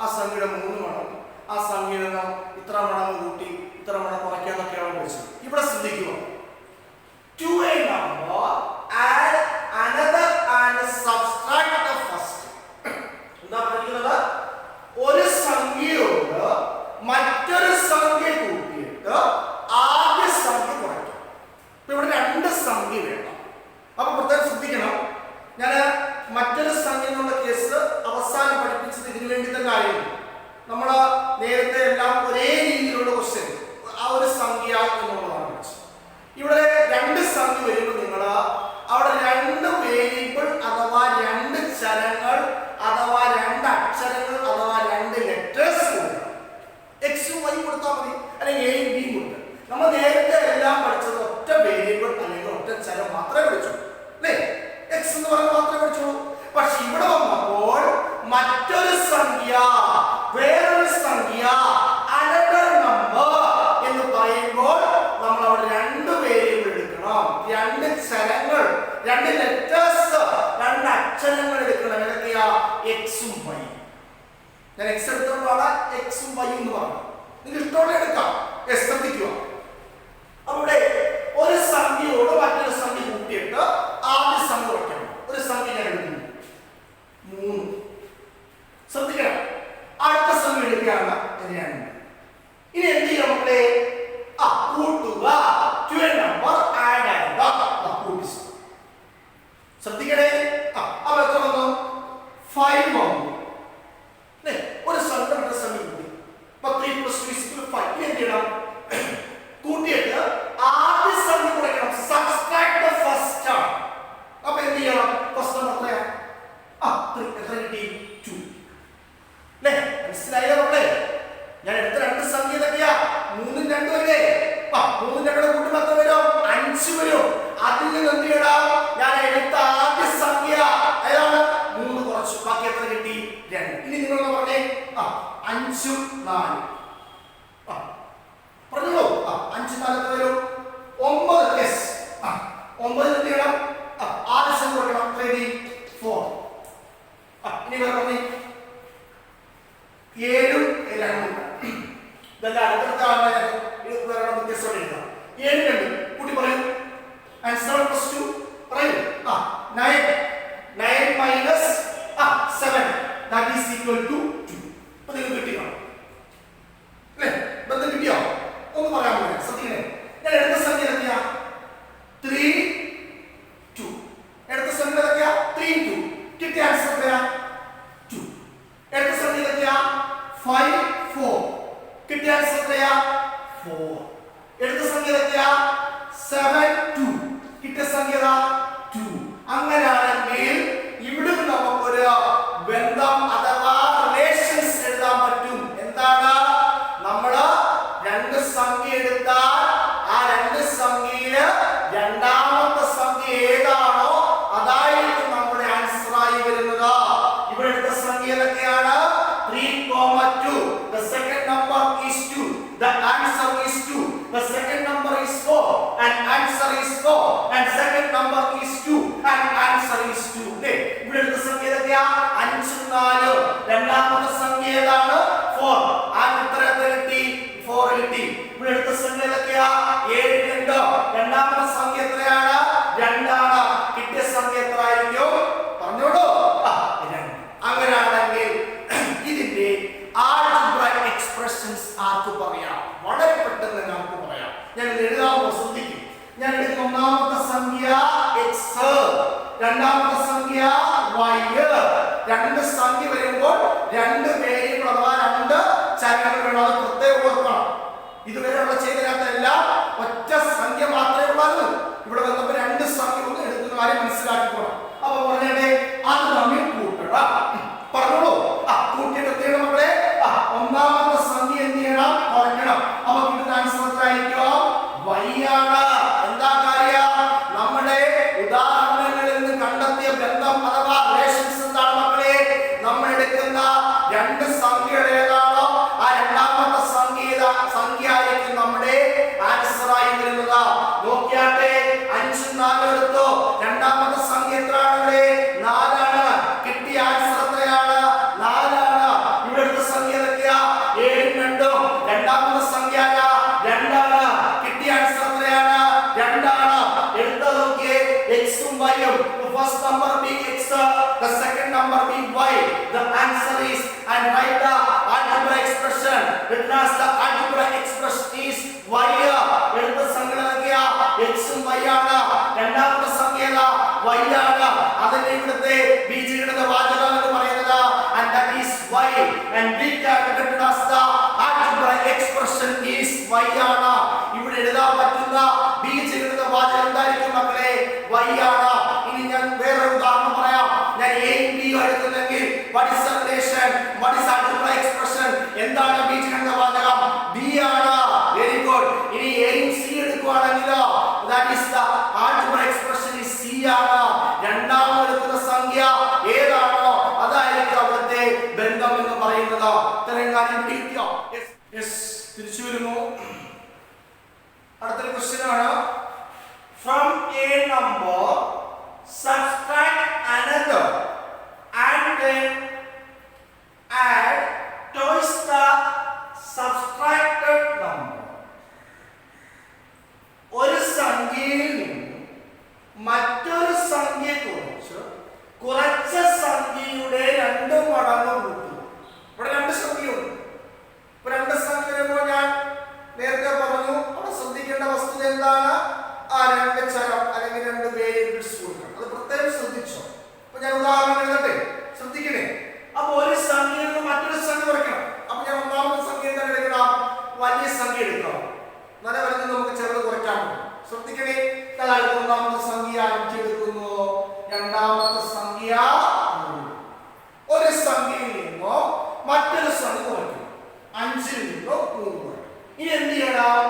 ആ സംഖ്യയുടെ 3 മടങ്ങ്, ആ സംഖ്യയിൽ നിന്ന് ഇത്ര മടങ്ങ് കൂട്ടി ഇത്ര മടങ്ങ് കുറയ്ക്കാന്നൊക്കെയാണ് പഠിച്ചത്. ഇവിടെ ശ്രദ്ധിക്കുക. To a number add another and subtract the first. എന്താ പഠിക്കുന്നത്? ഒരു സംഖ്യയോട് മറ്റൊരു സംഖ്യ കൂട്ടിയിട്ട് ആദ്യ സംഖ്യ കുറയ്ക്കും. ഇപ്പൊ ഇവിടെ 2 സംഖ്യ വേണം. അപ്പൊ പ്രത്യേകം ശ്രദ്ധിക്കണം. ഞാൻ മറ്റൊരു സംഖ്യ സംഖ്യ എന്നുള്ള കേസ് അവസാനം പഠിപ്പിച്ചത് ഇതിനു വേണ്ടി തന്നെ ആയിരുന്നു. നമ്മൾ നേരത്തെ എല്ലാം ഒരേ രീതിയിലുള്ള ക്വസ്റ്റ്യൻ ആ ഒരു സംഖ്യ എന്നുള്ളതാണ് പഠിച്ചത്. ഇവിടെ രണ്ട് സംഖ്യ വരുമ്പോൾ നിങ്ങൾ അവിടെ രണ്ട് വേരിയബിൾ അഥവാ രണ്ട് ചരങ്ങൾ അഥവാ രണ്ട് അക്ഷരങ്ങൾ അഥവാ രണ്ട് ലെറ്റേഴ്സ് കൊടുക്കണം. എക്സും വൈ കൊടുത്താൽ മതി, അല്ലെങ്കിൽ എയും ബിയും കൊടുക്കുക. നമ്മൾ നേരത്തെ എല്ലാം പഠിച്ചത് ഒറ്റ വേരിയബിൾ അല്ലെങ്കിൽ ഒറ്റ ചരം മാത്രമേ പഠിച്ചു അല്ലേ, എക്സ് എന്ന് പറഞ്ഞാൽ മാത്രമേ പഠിച്ചുള്ളൂ. പക്ഷെ ഇവിടെ വന്നപ്പോൾ മറ്റൊരു സംഖ്യ, വേറൊരു സംഖ്യ, അനദർ നമ്പർ എന്ന് പറയുമ്പോൾ നമ്മൾ അവിടെ രണ്ട് വേരിയബിൾ എടുക്കണം, രണ്ട് ചരങ്ങൾ, രണ്ട് ലെറ്റേഴ്സ്, രണ്ട് അക്ഷരങ്ങൾ എടുക്കണം. ഏതൊക്കെയാ? എക്സും വൈ. ഞാൻ എക്സ് എടുത്തപ്പോഴാണ് എക്സും വൈ എന്ന് പറഞ്ഞു. നിങ്ങൾക്ക് ഇഷ്ടമുള്ള എടുക്കാം. ശ്രദ്ധിക്കുക, അവിടെ ഒരു സംഖ്യയോട് മറ്റൊരു സംഖ്യ കൂട്ടിയിട്ട് ആദ്യ സംഖ്യ വയ്ക്കണം. ഒരു സംഖ്യ ഞാൻ എടുക്കുന്നു 3. ശ്രദ്ധിക്കണം, അടുത്ത സംഖ്യ എടുക്കുകയാണ് 2. ഇനി എന്ത് ചെയ്യണം മക്കളെ? കൂട്ടുക, നമ്പർ ആഡ് ആക്കുക, കൂട്ടി. ശ്രദ്ധിക്കണേ. അപ്പൊ എത്ര വന്നു? 5 വന്നു. ഒരു സംഖ്യ മറ്റൊരു സംഖ്യ കൂട്ടി. 3 + 2 = 5. ഇനി എന്ത് ചെയ്യണം? കൂട്ടിയിട്ട് ആദ്യ സംഖ്യ കുറയ്ക്കണം. Subtract the first term. അപ്പൊ എന്ത് ചെയ്യണം? ഫസ്റ്റ് ടേം എത്രയാ? 3. എത്ര കിട്ടി? 2. അല്ലേ? മനസ്സിലായോ മക്കളെ? ഞാൻ എടുത്ത രണ്ട് സംഖ്യ ഏതൊക്കെയാ? 3ഉം 2ഉം അല്ലേ? 3ഉം 2ഉം കൂട്ടുമ്പോൾ എത്ര വരും? 5 വരും. അതിൽ നിന്ന് എന്ത് ചെയ്യണം? ഞാൻ എടുത്ത ആദ്യ സംഖ്യ ഏതാണ്? 3 കുറച്ചു, ബാക്കി എത്ര കിട്ടി? 2. ഇനി നിങ്ങളൊന്ന് പറഞ്ഞേ. 5ഉം 4ഉം പറഞ്ഞോളൂ. 5 4 എത്ര വരും? 9. യെസ്. 9 എന്ത് ചെയ്യണം? ആദ്യ സംഖ്യ കൊടുക്കണം. 4. ഇനി വേറെ പറഞ്ഞേ. 7ഉം 2ഉം ഇതെല്ലാം അടുത്തടുത്ത ആളുകൾ വ്യത്യസ്തം എഴുതാം. 7 2 കൂട്ടി പറയൂ. And 7 + 2 പറയൂ. 9. 9 - 7 that is equal to 2. അപ്പൊ നിങ്ങൾ കിട്ടിയോ അല്ലേ? ബന്ധം കിട്ടിയോ? ഒന്ന് പറയാൻ പോലെ ശ്രദ്ധിക്കണേ. ഞാൻ എടുത്ത സംഖ്യ ഏതൊക്കെയാ? 3 2. എടുത്ത സംഖ്യ ഏതൊക്കെയാ? 3 2. കിട്ടിയ ആൻസർ എത്രയാ? 2. എടുത്ത സംഖ്യ ഏതൊക്കെയാ? 5 4. കിട്ടിയ ആൻസർ എത്രയാ? 4. എടുത്ത സംഖ്യ ഏതൊക്കെയാ? 7 2. കിട്ടിയ സംഖ്യ 2. അങ്ങനെയാണെങ്കിൽ ഇവിടെ നമുക്കൊരു ബന്ധം അഥവാ റിലേഷൻസ് എഴുതാൻ പറ്റും. എന്താണ്? നമ്മള് രണ്ട് സംഖ്യ എടുത്താൽ ആ രണ്ട് സംഖ്യയില് രണ്ടാമത്തെ സംഖ്യ ഏതാണോ അതായിരിക്കും നമ്മുടെ ആൻസർ ആയി വരുന്നത്. ഇവിടെ എടുത്ത സംഖ്യ ഏതൊക്കെയാണ്? 3, 2. The second number is 2. The answer is 2. The second number is 4 and answer is 4 and second number is 2 and answer is 2. ഇവിടെ എടുത്ത സംഖ്യ ഏതൊക്കെയാ? 5 4. രണ്ടാമത്തെ സംഖ്യ ഏതാണ്? 4. ആ ഉത്തരം എത്ര കിട്ടി? 4 കിട്ടി. ഇവിടെ എടുത്ത സംഖ്യ ഏതൊക്കെയാ? 7 2. രണ്ടാമത്തെ സംഖ്യ എത്രയാണ്? 2 ആണ്. കിട്ടിയ സംഖ്യ എത്ര ആയിരിക്കും? പറഞ്ഞോളൂ. 2. അങ്ങനെയാണെങ്കിൽ ഇതിന്റെ ആൾജിബ്രായിക് എക്സ്പ്രഷൻസ് ആർക്ക് പറയാം? വളരെ പെട്ടെന്ന് നമുക്ക് പറയാം. ഞാൻ എഴുതാമോ? ശ്രദ്ധിക്കും. ഞാൻ എടുക്കുന്ന ഒന്നാമത്തെ സംഖ്യ x, രണ്ടാമത്തെ സംഖ്യ y. രണ്ട് സംഖ്യ വരുമ്പോൾ രണ്ട് വേരിയബിൾ അഥവാ രണ്ട് ചരങ്ങൾ വേണം. അത് പ്രത്യേകം ഓർക്കണം. ഇതുവരെ നമ്മൾ ചെയ്തതിനകത്തെല്ലാം ഒറ്റ സംഖ്യ മാത്രമേ ഉള്ളൂ. ഇവിടെ വന്നപ്പോൾ രണ്ട് സംഖ്യ ഒന്ന് എടുക്കുന്ന കാര്യം മനസ്സിലാക്കിക്കോണം. അപ്പൊ പറഞ്ഞേ അത് തമ്മിൽ കൂട്ടണം. പറഞ്ഞോളൂ. കൂട്ടിയിട്ട് എന്ത് ചെയ്യണം മക്കളെ? ഒന്നാമത്തെ സംഖ്യ എന്ത് ചെയ്യണം? കുറയ്ക്കണം. അപ്പൊ കിട്ടുന്ന ആൻസർ എത്രയായിരിക്കും? y ആണ്. എന്താ കാര്യം? നമ്മുടെ ഉദാഹരണങ്ങളിൽ നിന്ന് കണ്ടെത്തിയ ബന്ധം അഥവാ റിലേഷൻസ് എന്താണ് മക്കളെ? നമ്മൾ എടുക്കുന്ന രണ്ട് സംഖ്യകൾ ഏതാണോ ആ രണ്ടാമത്തെ സംഖ്യ ആയിരിക്കും നമ്മുടെ ആൻസർ ആയി വരുന്നത്. നോക്കിയാട്ടെ, 5 4 എടുത്തു. രണ്ടാമത്തെ സംഖ്യ എത്രയാണ്? 4 ആണ്. കിട്ടിയ ആൻസർ എത്രയാണ്? 4 ആണ്. ഇവിടെ എടുത്ത സംഖ്യ ഏതൊക്കെയാ? 7 2. രണ്ടാമത്തെ സംഖ്യ 2 ആണ്. കിട്ടിയ ആൻസർ എത്രയാണ്? 2 ആണ്. എടുത്ത നോക്കിയേ, x ഉം y ഉം. The first number being x, the second number being y. The answer is, and write the algebra expression. Written as the algebra expression is y. എടുത്ത സംഖ്യ ഏതൊക്കെയാ? x ഉം y ആണ്. രണ്ടാമത്തെ സംഖ്യ y ആണ്. അതിനെ ഇവിടുത്തെ ബീജഗണിത വാചകം എന്ന് പറയുന്നത്. And that is why and we can recognize the algebraic expression is y ആണ്. ഇവിടെ എഴുതാൻ പറ്റുന്ന ബീജഗണിത വാചകം എന്തായിരിക്കും മക്കളെ? y ആണ്. ഇനി ഞാൻ വേറെ ഉദാഹരണം പറയാം. ഞാൻ a b എടുക്കുന്നെങ്കിൽ what is the relation, what is algebraic expression, എന്താണ് ബീജഗണിത വാചകം? b ആണ്. Very good. ഇനി a യും c എടുക്കുകയാണെങ്കിലോ that is the algebraic expression is c ആണ്. രണ്ടാമത് എടുക്കുന്ന സംഖ്യ ഏതാണോ അതായിരിക്കും അവിടുത്തെ ബന്ധം എന്ന് പറയുന്നത്. ഇത്രയും കാര്യം പിടിക്കുക. യെസ്, തിരിച്ചു വരുന്നു. അടുത്തൊരു ക്വസ്റ്റ്യൻ ആണ്. From a number subtract another and then add twice the subtracted number. ഒരു സംഖ്യയിൽ നിന്ന് മറ്റൊരു സംഖ്യ കുറച്ച സംഖ്യയുടെ 2 മടങ്ങ് കൂട്ടുക. ഇവിടെ 2 സംഖ്യയുണ്ട്. ഇപ്പൊ 2 സംഖ്യ വരുമ്പോൾ ഞാൻ നേരത്തെ പറഞ്ഞു അവിടെ ശ്രദ്ധിക്കേണ്ട വസ്തുത എന്താണ്? ആ 2 ചരം അല്ലെങ്കിൽ 2 വേരിയബിൾസ് കൊടുക്കണം. അത് പ്രത്യേകം ശ്രദ്ധിച്ചോ. അപ്പൊ ഞാൻ ഉദാഹരണം എഴുതട്ടെ, ശ്രദ്ധിക്കണേ. അപ്പൊ ഒരു സംഖ്യയിൽ നിന്ന് മറ്റൊരു സംഖ്യ കുറയ്ക്കണം. അപ്പൊ ഞാൻ ഒന്നാമത്തെ സംഖ്യ എന്താണ് എടുക്കണം? വലിയ സംഖ്യ എടുക്കണം. നല്ല വലുത് നമുക്ക് ചെറുത് കുറയ്ക്കാൻ പറ്റും. ശ്രദ്ധിക്കണേ. അതായത് ഒന്നാമത്തെ സംഖ്യ 5 എടുക്കുന്നു, രണ്ടാമത്തെ സംഖ്യ 3. ഒരു സംഖ്യയിൽ നിന്നോ മറ്റൊരു സംഖ്യ കുറയ്ക്കും. 5ൽ നിന്നോ 3 കുറയ്ക്കും. ഇനി എന്ത് ചെയ്യണം?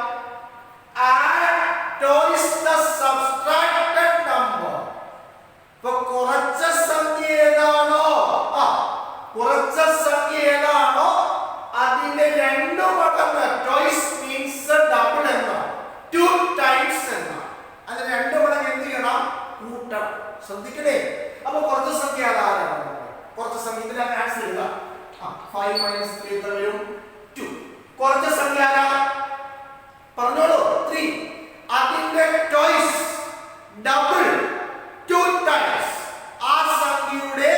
Add twice the subtracted number. ഇപ്പൊ കുറച്ച സംഖ്യ ഏതാണോ കുറച്ച സംഖ്യ ഏതാണോ അതിന്റെ 2 മടങ്ങ്. twice means double എന്നാണ്, 2 times എന്നാണ്. അതിന് 2 മടങ്ങ് എന്ത് ചെയ്യണം? കൂട്ടണം. ശ്രദ്ധിക്കണേ. അപ്പൊ കുറച്ച സംഖ്യ ആരാണ്? കുറച്ച സംഖ്യ ഇതിന്റെ ആൻസർ ഇല്ല. 5 minus 3 എത്ര വരും? 2. കുറച്ച സംഖ്യ ആരാ? പറഞ്ഞോളൂ. 3. അതിന്റെ twice double 2 times ആ സംഖ്യയുടെ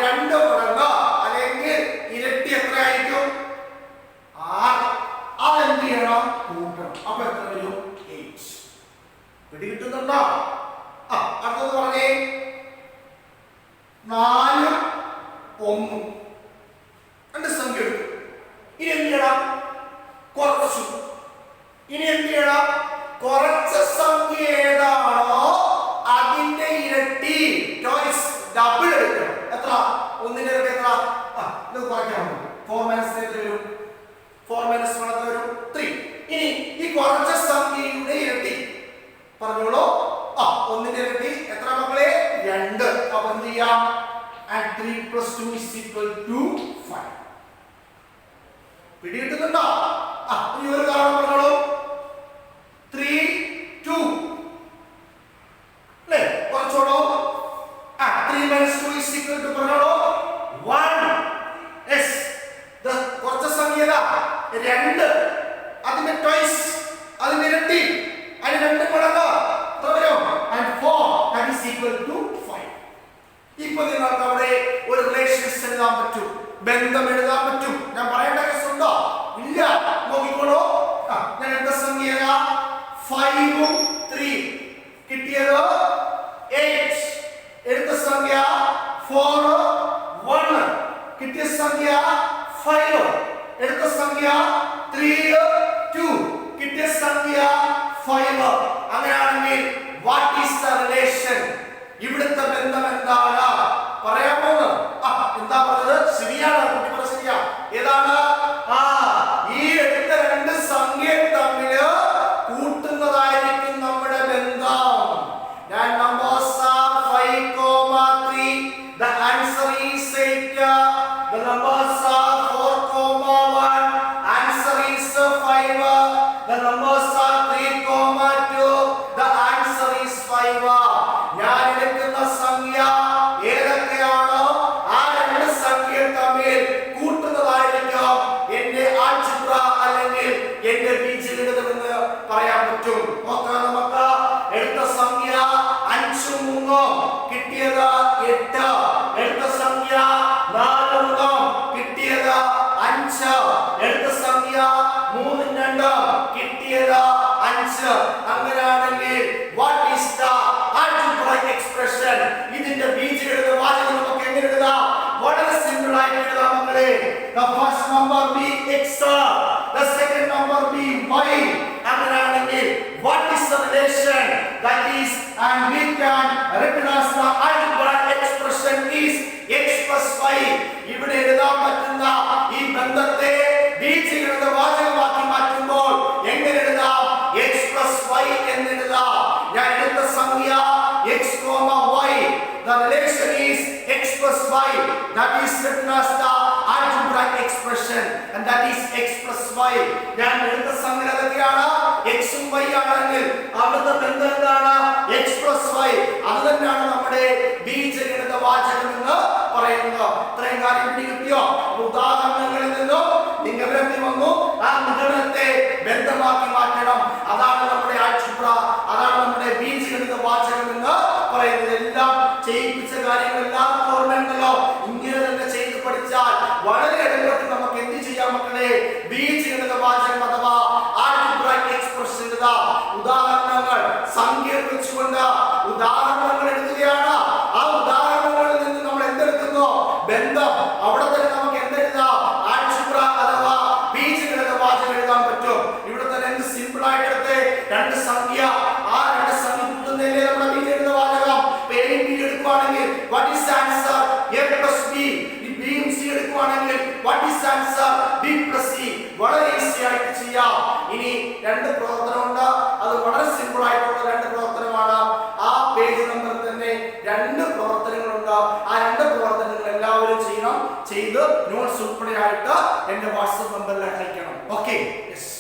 2 മടങ്ങ് അല്ലെങ്കിൽ ഇരട്ടി എത്രയായിരിക്കും? 6. അതെന്ത് ചെയ്യണം? കൂട്ടണം. അപ്പൊ എത്ര വരും? 8. പിടികിട്ടുന്നുണ്ടോ? അടുത്തത് പറഞ്ഞേ. 4 1 2 സംഖ്യ എടുത്തു. ഇനി എന്ത് ചെയ്യണം? കുറച്ചു. ഇനി എന്ത് ചെയ്യണം? കുറച്ച സംഖ്യ ഏതാണോ അതിന്റെ ഇരട്ടി twice double എടുക്കണം. എത്ര? 1ന്റെ ഇരട്ടി എത്ര? ഇത് കുറയ്ക്കണം. 4 minus 3 എത്ര വരും? 4 minus 1 എത്ര വരും? 3. ഇനി ഈ കുറച്ച സംഖ്യയുടെ ഇരട്ടി പറഞ്ഞോളൂ. 1ന്റെ ഇരട്ടി എത്ര മക്കളെ? 2. അപ്പൊ എന്ത് ചെയ്യാം? And 3 plus 2 is equal to 5. പിടികിട്ടുന്നുണ്ടോ? ഇനി ഒരു കാരണം പറഞ്ഞോളൂ. 3 2 അല്ലേ? കുറച്ചോളൂ. 3 minus 2 is equal to പറഞ്ഞോളൂ 1. യെസ്, കുറച്ച സംഖ്യ 2. അതിന്റെ twice അതിന്റെ ഇരട്ടി അതിന്റെ 2 മടങ്ങ് എത്ര വരും? And 4 that is equal to 5. ഇപ്പൊ നിങ്ങൾക്ക് അവിടെ ഒരു റിലേഷൻസ് എഴുതാൻ പറ്റും, ബന്ധം എഴുതാൻ പറ്റും. ഞാൻ പറയേണ്ട കേസുണ്ടോ? ഇല്ല. നോക്കിക്കോളൂ. ഞാൻ എടുത്ത സംഖ്യ 5ഉം 3 കിട്ടിയത് 8. എടുത്ത സംഖ്യ 4 1 കിട്ടിയ സംഖ്യ 5. എടുത്ത സംഖ്യ 3 2 കിട്ടിയ സംഖ്യ 5. അങ്ങനെയാണെങ്കിൽ വാട്ട് ഈസ് ദ റിലേഷൻ? ഇവിടുത്തെ ബന്ധം എന്താണ് പറയാമോ? എന്താ പറഞ്ഞത്? ശരിയാണ്, കുട്ടി പറഞ്ഞത് ശരിയാ. ഏതാണ്? ഈ എടുത്ത 2 സംഖ്യ തമ്മിൽ കൂട്ടുന്നതായിരിക്കും നമ്മുടെ ബന്ധം. ഞാൻ numbers are 5, 3. The answer is 8. The numbers are 4, 1. Answer is 5. The numbers are 3, 2. The answer is 5. ഞാൻ എടുക്കുന്ന സംഖ്യ ഏതൊക്കെയാണോ ആ 2 സംഖ്യ തമ്മിൽ കൂട്ടുന്നതായിരിക്കും വളരെ സിമ്പിൾ ആയിട്ട് എഴുതാം മക്കളെ. The first number be x, the second number be y. അങ്ങനെയാണെങ്കിൽ what is the relation? That is, and we can written as the algebraic expression is x plus y. ഇവിടെ എഴുതാൻ പറ്റുന്ന ഈ ബന്ധത്തെ ബീജഗണിത വാചകമാക്കി മാറ്റുമ്പോൾ എങ്ങനെ എഴുതാം? x plus y എന്ന് എഴുതാം. ഞാൻ എടുത്ത സംഖ്യ x, y. The relation is x plus y. That is written as the algebraic expression, and that is x plus y. ഞാൻ എടുത്ത സംഖ്യ ഏതൊക്കെയാണ്? x ഉം y ആണെങ്കിൽ അവിടുത്തെ ബന്ധം എന്താണ്? x plus y. അത് തന്നെയാണ് നമ്മുടെ ബീജഗണിത വാചകം എന്ന് പറയുന്നത്. ഇത്രയും കാര്യം പിടികിട്ടിയോ? ഉദാഹരണങ്ങളിൽ നിന്നും നിഗമനത്തിൽ വന്നു. ആ നിഗമനത്തെ ബന്ധമാക്കി മാറ്റണം. അതാണ് നമ്മുടെ ആൽജിബ്ര, അതാണ് നമ്മുടെ ബീജഗണിത വാചകം എന്ന് പറയുന്നത്. എല്ലാം ചെയ്യിപ്പിച്ച കാര്യങ്ങളെല്ലാം ഓർമ്മയുണ്ടല്ലോ. ഇങ്ങനെ തന്നെ ചെയ്ത് പഠിച്ചാൽ വളരെ എളുപ്പത്തിൽ നമുക്ക് എന്ത് ചെയ്യാം മക്കളെ? ബീജഗണിത വാചകം അഥവാ ആൽജിബ്രൈക് എക്സ്പ്രഷൻ എഴുതാം. ഉദാഹരണങ്ങൾ സംഖ്യകൾ വെച്ചുകൊണ്ട് ഉദാഹരണങ്ങൾ എഴുതുകയാണ്. ആ ഉദാഹരണങ്ങളിൽ നിന്ന് നമ്മൾ എന്തെടുക്കുന്നു? ബന്ധം. അവിടെ തന്നെ നമുക്ക് എന്തെഴുതാം? ആൽജിബ്ര അഥവാ ബീജഗണിത വാചകം എഴുതാൻ പറ്റും. ഇവിടെ തന്നെ എന്ത് സിമ്പിൾ ആയിട്ട് എടുത്ത് രണ്ട് സംഖ്യ, ആ രണ്ട് സംഖ്യ കൂട്ടുന്നതിലെ നമ്മുടെ ബീജഗണിത വാചകം. പേരും ബി എടുക്കുവാണെങ്കിൽ what is answer? a plus b. ഈ b ഉം c എടുക്കുവാണെങ്കിൽ what is answer? b plus c. വളരെ ഈസി ആയിട്ട് ചെയ്യാം. ഇനി രണ്ട് പ്രവർത്തനമുണ്ട്. അത് വളരെ സിമ്പിൾ ആയിട്ടുള്ള രണ്ട് പ്രവർത്തനമാണ്. ആ പേജ് നമ്പർ തന്നെ രണ്ട് പ്രവർത്തനങ്ങളുണ്ട്. ആ രണ്ട് പ്രവർത്തനങ്ങൾ എല്ലാവരും ചെയ്യണം. ചെയ്ത് നോട്ട്സ് ഉൾപ്പെടെ ആയിട്ട് എന്റെ വാട്സ്ആപ്പ് നമ്പറിൽ അയക്കണം. Okay, yes.